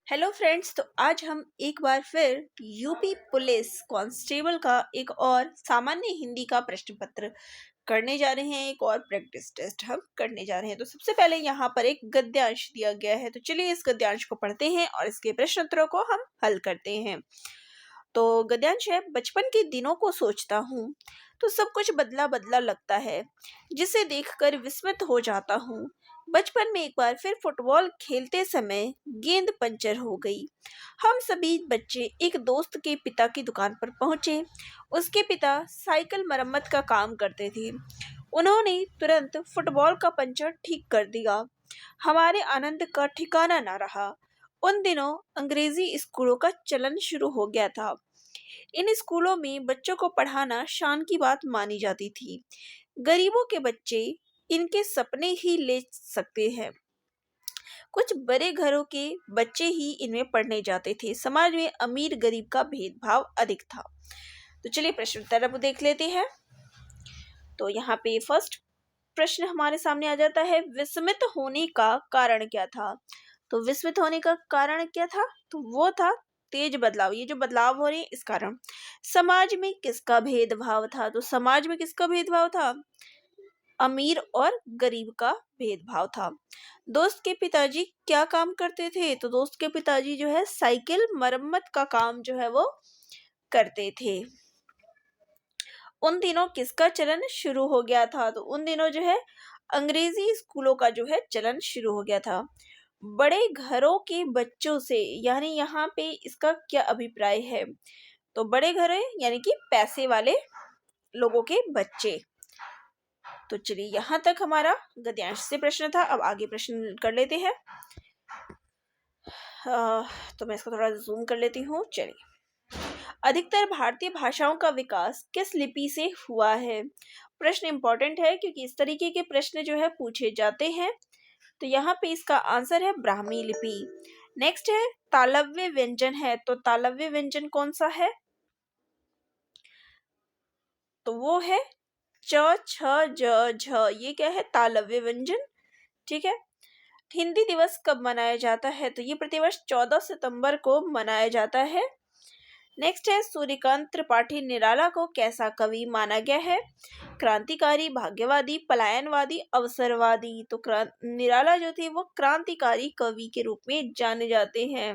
Hello friends. तो आज हम एक बार फिर यूपी पुलिस कांस्टेबल का एक और सामान्य हिंदी का प्रश्न पत्र करने जा रहे हैं। एक और प्रैक्टिस टेस्ट हम करने जा रहे हैं। तो सबसे पहले यहाँ पर एक गद्यांश दिया गया है, तो चलिए इस गद्यांश को पढ़ते हैं और इसके प्रश्न उत्तरों को हम हल करते हैं। तो गद्यांश है, बचपन के दिनों को सोचता हूँ तो सब कुछ बदला बदला लगता है, जिसे देखकर विस्मित हो जाता हूँ। बचपन में एक बार फिर फुटबॉल खेलते समय गेंद पंचर हो गई। हम सभी बच्चे एक दोस्त के पिता की दुकान पर पहुंचे। उसके पिता साइकिल मरम्मत का काम करते थे। उन्होंने तुरंत फुटबॉल का पंचर ठीक कर दिया। हमारे आनंद का ठिकाना न रहा। उन दिनों अंग्रेजी स्कूलों का चलन शुरू हो गया था। इन स्कूलों में बच्चों को पढ़ाना शान की बात मानी जाती थी। गरीबों के बच्चे इनके सपने ही ले सकते हैं। कुछ बड़े घरों के बच्चे ही इनमें पढ़ने जाते थे। समाज में अमीर गरीब का भेदभाव अधिक था। तो चलिए प्रश्न उत्तर अब देख लेते हैं। तो यहाँ पे फर्स्ट प्रश्न हमारे सामने आ जाता है, विस्मित होने का कारण क्या था। तो विस्मित होने का कारण क्या था, तो वो था तेज बदलाव। ये जो बदलाव हो रहे हैं इस कारण। समाज में किसका भेदभाव था, तो समाज में किसका भेदभाव था, अमीर और गरीब का भेदभाव था। दोस्त के पिताजी क्या काम करते थे, तो दोस्त के पिताजी जो है साइकिल मरम्मत का काम जो है वो करते थे। उन दिनों किसका चलन शुरू हो गया था, तो उन दिनों जो है अंग्रेजी स्कूलों का जो है चलन शुरू हो गया था। बड़े घरों के बच्चों से, यानी यहाँ पे इसका क्या अभिप्राय है, तो बड़े घरों यानी कि पैसे वाले लोगों के बच्चे। तो चलिए यहाँ तक हमारा गद्यांश से प्रश्न था। अब आगे प्रश्न कर लेते हैं। तो मैं इसको थोड़ा जूम कर लेती हूँ। चलिए, अधिकतर भारतीय भाषाओं का विकास किस लिपि से हुआ है। प्रश्न इंपॉर्टेंट है क्योंकि इस तरीके के प्रश्न जो है पूछे जाते हैं। तो यहाँ पे इसका आंसर है ब्राह्मी लिपि। नेक्स्ट है तालव्य व्यंजन है, तो तालव्य व्यंजन कौन सा है, तो वो है च छ ज झ। ये क्या है, तालव्य व्यंजन। ठीक है। हिंदी दिवस कब मनाया जाता है, तो ये प्रतिवर्ष 14 सितंबर को मनाया जाता है। नेक्स्ट है सूर्यकांत त्रिपाठी निराला को कैसा कवि माना गया है, क्रांतिकारी, भाग्यवादी, पलायनवादी, अवसरवादी। तो निराला जो थे वो क्रांतिकारी कवि के रूप में जाने जाते हैं।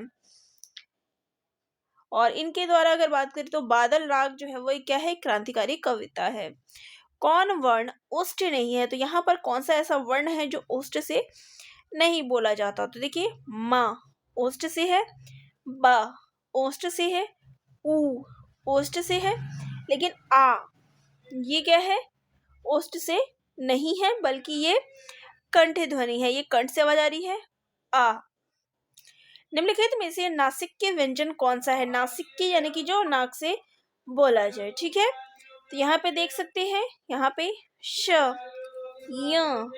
और इनके द्वारा अगर बात करें तो बादल राग जो है वो क्या है, क्रांतिकारी कविता है। कौन वर्ण ओष्ठ नहीं है, तो यहाँ पर कौन सा ऐसा वर्ण है जो ओष्ठ से नहीं बोला जाता, तो देखिए माँ ओष्ठ से है, बा ओष्ठ से है, ऊ ओष्ठ से है, लेकिन आ ये क्या है, ओष्ठ से नहीं है, बल्कि ये कंठ ध्वनि है। ये कंठ से आवाज आ रही है, आ। निम्नलिखित में से नासिक के व्यंजन कौन सा है, नासिक के यानी कि जो नाक से बोला जाए। ठीक है। तो यहाँ पे देख सकते हैं, यहाँ पे श, य,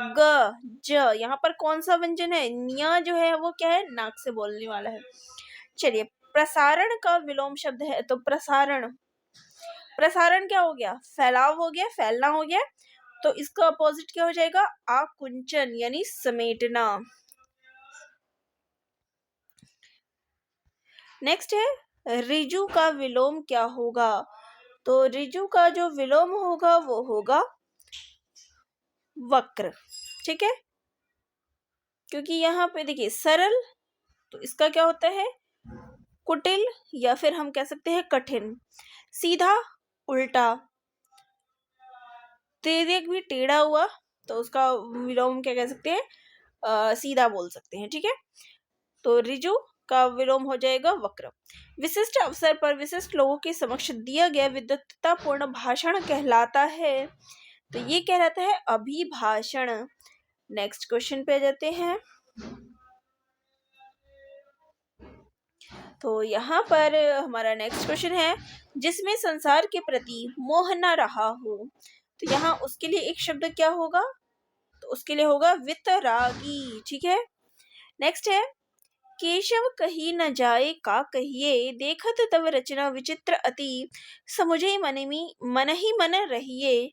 ग, ज, यहाँ पर कौन सा व्यंजन है, न्य जो है वो क्या है, नाक से बोलने वाला है। चलिए, प्रसारण का विलोम शब्द है, तो प्रसारण, प्रसारण क्या हो गया, फैलाव हो गया, फैलना हो गया। तो इसका अपोजिट क्या हो जाएगा, आकुंचन यानी समेटना। नेक्स्ट है रिजु का विलोम क्या होगा, तो रिजु का जो विलोम होगा वो होगा वक्र। ठीक है। क्योंकि यहाँ पे देखिए सरल, तो इसका क्या होता है कुटिल, या फिर हम कह सकते हैं कठिन। सीधा उल्टा, तिर्यक भी टेढ़ा हुआ, तो उसका विलोम क्या कह सकते हैं, सीधा बोल सकते हैं। ठीक है। तो रिजु का विलोम हो जाएगा वक्र। विशिष्ट अवसर पर विशिष्ट लोगों के समक्ष दिया गया विद्वत्तापूर्ण भाषण कहलाता है, तो ये कहलाता है अभिभाषण। नेक्स्ट क्वेश्चन पे आ जाते हैं। तो यहाँ पर हमारा नेक्स्ट क्वेश्चन है, जिसमें संसार के प्रति मोह न रहा हो, तो यहाँ उसके लिए एक शब्द क्या होगा, तो उसके लिए होगा वितरागी। ठीक है। नेक्स्ट है, केशव कही न जाए का कहिए, देखत तव रचना विचित्र अति, समुझे मन ही मन रहिए।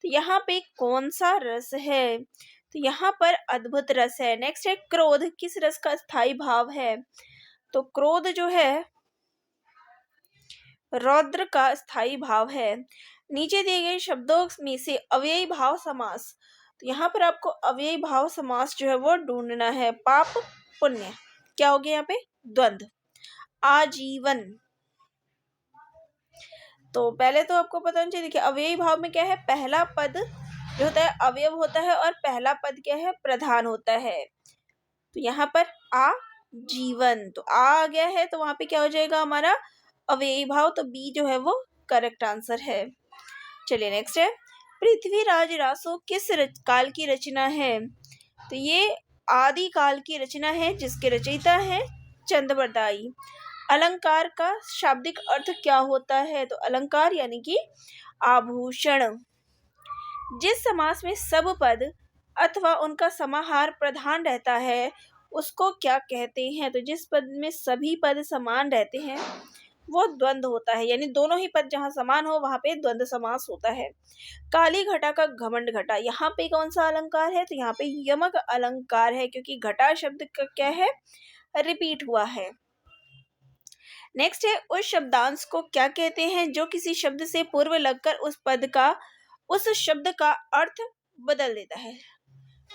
तो यहाँ पे कौन सा रस है, तो यहाँ पर अद्भुत रस है। नेक्स्ट है क्रोध किस रस का स्थायी भाव है, तो क्रोध जो है रौद्र का स्थायी भाव है। नीचे दिए गए शब्दों में से अव्ययी भाव समास, तो यहाँ पर आपको अव्ययी भाव समास जो है वो ढूंढना है। पाप पुण्य क्या हो गया यहाँ पे? द्वंद्व। आजीवन, तो पहले तो आपको पता नहीं चाहिए। देखिए अव्ययी भाव में क्या है, पहला पद जो होता है अवयव होता है और पहला पद क्या है, प्रधान होता है। तो यहाँ पर आ जीवन, तो आ गया है तो वहां पे क्या हो जाएगा हमारा अव्ययी भाव, तो बी जो है वो करेक्ट आंसर है। चलिए नेक्स्ट है, पृथ्वीराज रासो किस काल की रचना है? तो ये आदि काल की रचना है जिसके रचयिता है चंद्रबरदाई। अलंकार का शाब्दिक अर्थ क्या होता है? तो अलंकार यानी कि आभूषण। जिस समास में सब पद अथवा उनका समाहार प्रधान रहता है उसको क्या कहते हैं? तो जिस पद में सभी पद समान रहते हैं वो द्वंद्व होता है, यानी दोनों ही पद जहां समान हो वहां पे द्वंद्व समास होता है। काली घटा का घमंड घटा, यहाँ पे कौन सा अलंकार है? तो यहाँ पे यमक अलंकार है, क्योंकि घटा शब्द का क्या है, रिपीट हुआ है। नेक्स्ट है, उस शब्दांश को क्या कहते हैं जो किसी शब्द से पूर्व लगकर उस शब्द का अर्थ बदल देता है?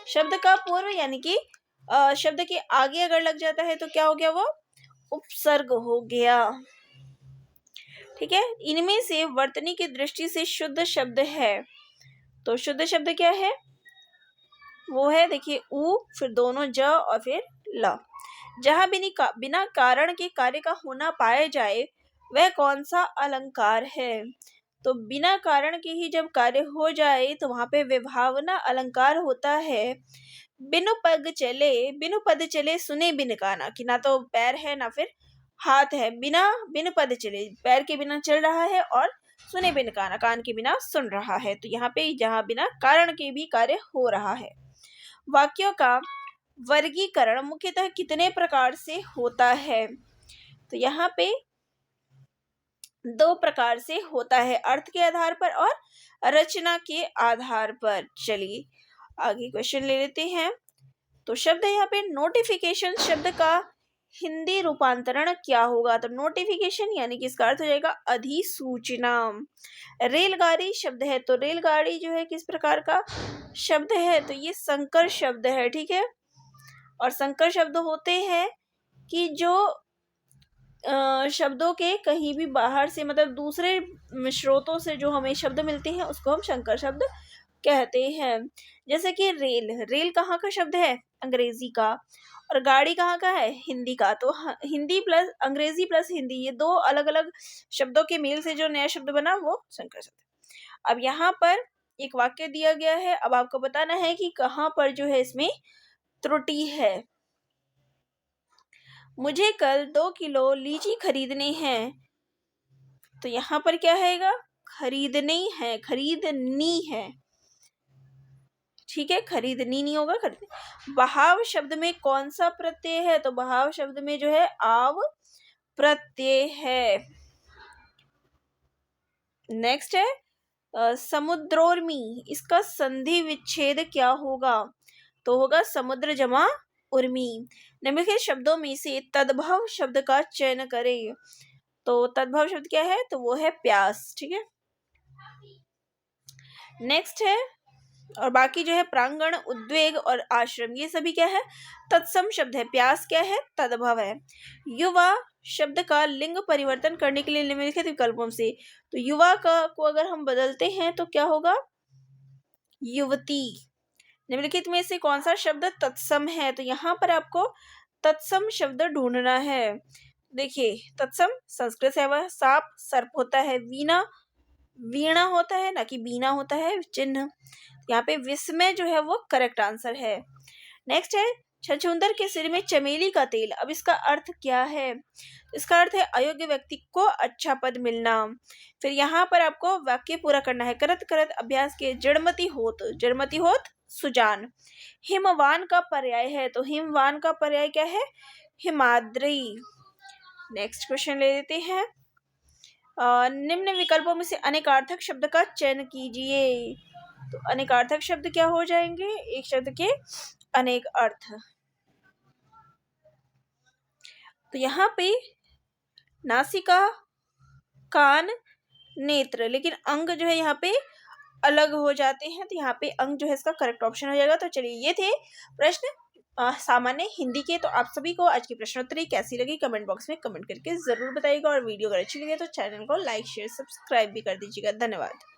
शब्द का पूर्व यानी कि शब्द के आगे अगर लग जाता है तो क्या हो गया, वो उपसर्ग हो गया। ठीक है, इनमें से वर्तनी की दृष्टि से शुद्ध शब्द है, तो शुद्ध शब्द क्या है? वो है देखिए उ, फिर दोनों ज और फिर ल। जहां बिना कारण के कार्य का होना पाया जाए वह कौन सा अलंकार है? तो बिना कारण के ही जब कार्य हो जाए तो वहां पे विभावना अलंकार होता है। बिनु पद चले सुने बिन काना, कि ना तो पैर है ना फिर हाथ है, बिनु पद चले, पैर के बिना चल रहा है और सुने बिन काना, कान के बिना सुन रहा है। तो यहाँ पे जहां बिना कारण के भी कार्य हो रहा है। वाक्यों का वर्गीकरण मुख्यतः कितने प्रकार से होता है? तो यहाँ पे 2 प्रकार से होता है, अर्थ के आधार पर और रचना के आधार पर। चलिए आगे क्वेश्चन ले लेते हैं। तो शब्द है यहाँ पे नोटिफिकेशन शब्द का हिंदी रूपांतरण क्या होगा? तो नोटिफिकेशन यानी कि इसका अर्थ हो जाएगा अधिसूचना। रेलगाड़ी शब्द है, तो रेलगाड़ी जो है किस प्रकार का शब्द है? तो ये संकर शब्द है। ठीक है, और संकर शब्द होते हैं कि जो शब्दों के कहीं भी बाहर से, मतलब दूसरे स्रोतों से जो हमें शब्द मिलते हैं उसको हम संकर शब्द कहते हैं। जैसे कि रेल कहाँ का शब्द है? अंग्रेजी का। और गाड़ी कहाँ का है? हिंदी का। तो हिंदी प्लस अंग्रेजी प्लस हिंदी, ये 2 अलग अलग शब्दों के मेल से जो नया शब्द बना वो संकर शब्द। अब यहाँ पर एक वाक्य दिया गया है, अब आपको बताना है कि कहाँ पर जो है इसमें त्रुटि है। मुझे कल 2 किलो लीची खरीदने हैं, तो यहाँ पर क्या है? खरीदनी है, खरीदनी है। ठीक है, खरीदनी नहीं होगा, खरीदनी। बहाव शब्द में कौन सा प्रत्यय है? तो बहाव शब्द में जो है आव प्रत्यय है। नेक्स्ट है समुद्रोर्मी, इसका संधि विच्छेद क्या होगा? तो होगा समुद्र जमा उर्मी। निम्नलिखित शब्दों में से तद्भव शब्द का चयन करें। तो तद्भव शब्द क्या है? तो वो है प्यास। ठीक है, नेक्स्ट है, और बाकी जो है प्रांगण, उद्वेग और आश्रम, ये सभी क्या है? तत्सम शब्द है। प्यास क्या है? तद्भव है। युवा शब्द का लिंग परिवर्तन करने के लिए निम्नलिखित विकल्पों से, तो युवा को अगर हम बदलते हैं तो क्या होगा? युवती। निम्नलिखित में से कौन सा शब्द तत्सम है? तो यहाँ पर आपको तत्सम शब्द ढूंढना है। देखिए तत्सम संस्कृत से वह साप सर्प होता है, वीणा होता है, ना कि बीना होता है चिन्ह। यहाँ पे विस्मय जो है वो करेक्ट आंसर है। नेक्स्ट है, छछूंदर के सिर में चमेली का तेल, अब इसका अर्थ क्या है? इसका अर्थ है अयोग्य व्यक्ति को अच्छा पद मिलना। फिर यहाँ पर आपको वाक्य पूरा करना है। करत करत अभ्यास के जड़मती होत सुजान। हिमवान का पर्याय है, तो हिमवान का पर्याय क्या है? हिमाद्री। नेक्स्ट क्वेश्चन ले लेते हैं। निम्न विकल्पों में से अनेकार्थक शब्द का चयन कीजिए। तो अनेकार्थक शब्द क्या हो जाएंगे? एक शब्द के अनेक अर्थ। तो यहाँ पे नासिका, कान, नेत्र, लेकिन अंग जो है यहाँ पे अलग हो जाते हैं, तो यहाँ पे अंग जो है इसका करेक्ट ऑप्शन हो जाएगा। तो चलिए ये थे प्रश्न सामान्य हिंदी के। तो आप सभी को आज की प्रश्नोत्तरी कैसी लगी कमेंट बॉक्स में कमेंट करके जरूर बताइएगा, और वीडियो अगर अच्छी लगी तो चैनल को लाइक शेयर सब्सक्राइब भी कर दीजिएगा। धन्यवाद।